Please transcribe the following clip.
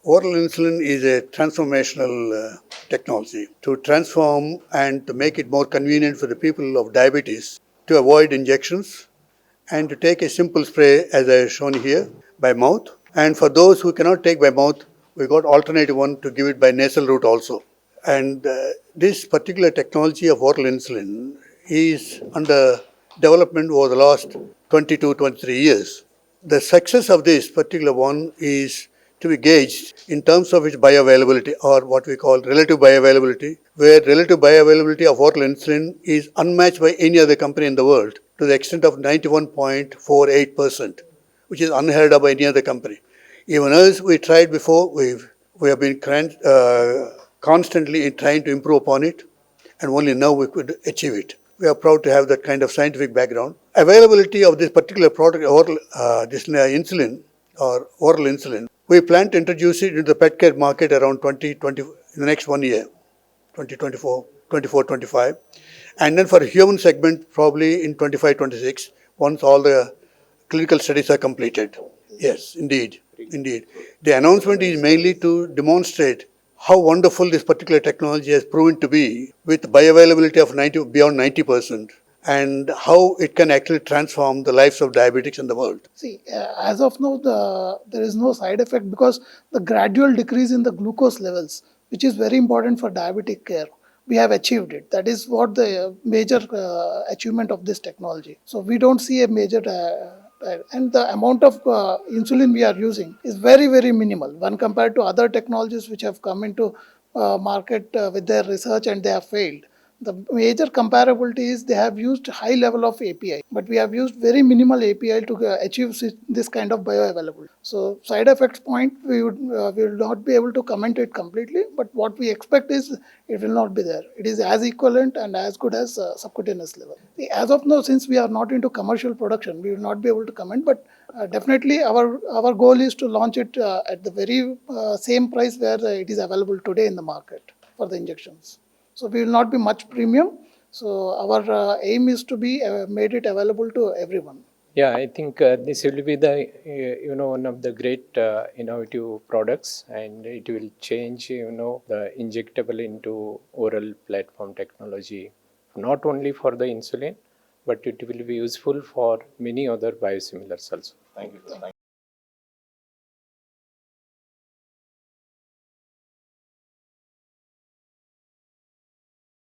Oral insulin is a transformational technology to transform and to make it more convenient for the people of diabetes to avoid injections and to take a simple spray as I have shown here by mouth. And for those who cannot take by mouth, we got alternative one to give it by nasal route also. And this particular technology of oral insulin is under development over the last 22, 23 years. The success of this particular one is to be gauged in terms of its bioavailability or what we call relative bioavailability, where relative bioavailability of oral insulin is unmatched by any other company in the world to the extent of 91.48%, which is unheard of by any other company. Even us, we tried before, we have been constantly trying to improve upon it, and only now we could achieve it. We are proud to have that kind of scientific background. Availability of this particular product, insulin or oral insulin, we plan to introduce it into the pet care market around 2020 in the next 1 year, 2024-25, and then for a human segment probably in 25-26 once all the clinical studies are completed. Yes, indeed. The announcement is mainly to demonstrate how wonderful this particular technology has proven to be with bioavailability of beyond 90%, and how it can actually transform the lives of diabetics in the world. See, as of now, there is no side effect because the gradual decrease in the glucose levels, which is very important for diabetic care, we have achieved it. That is what the major achievement of this technology. So we don't see a major and the amount of insulin we are using is very, very minimal when compared to other technologies which have come into market with their research and they have failed. The major comparability is they have used high level of API, but we have used very minimal API to achieve this kind of bioavailability. So side effects point, we will not be able to comment it completely, but what we expect is it will not be there. It is as equivalent and as good as subcutaneous level. As of now, since we are not into commercial production, we will not be able to comment, but definitely our goal is to launch it at the very same price where it is available today in the market for the injections. So we will not be much premium. So our aim is to be made it available to everyone. Yeah, I think this will be the one of the great innovative products, and it will change the injectable into oral platform technology, not only for the insulin, but it will be useful for many other biosimilars also. Thank you.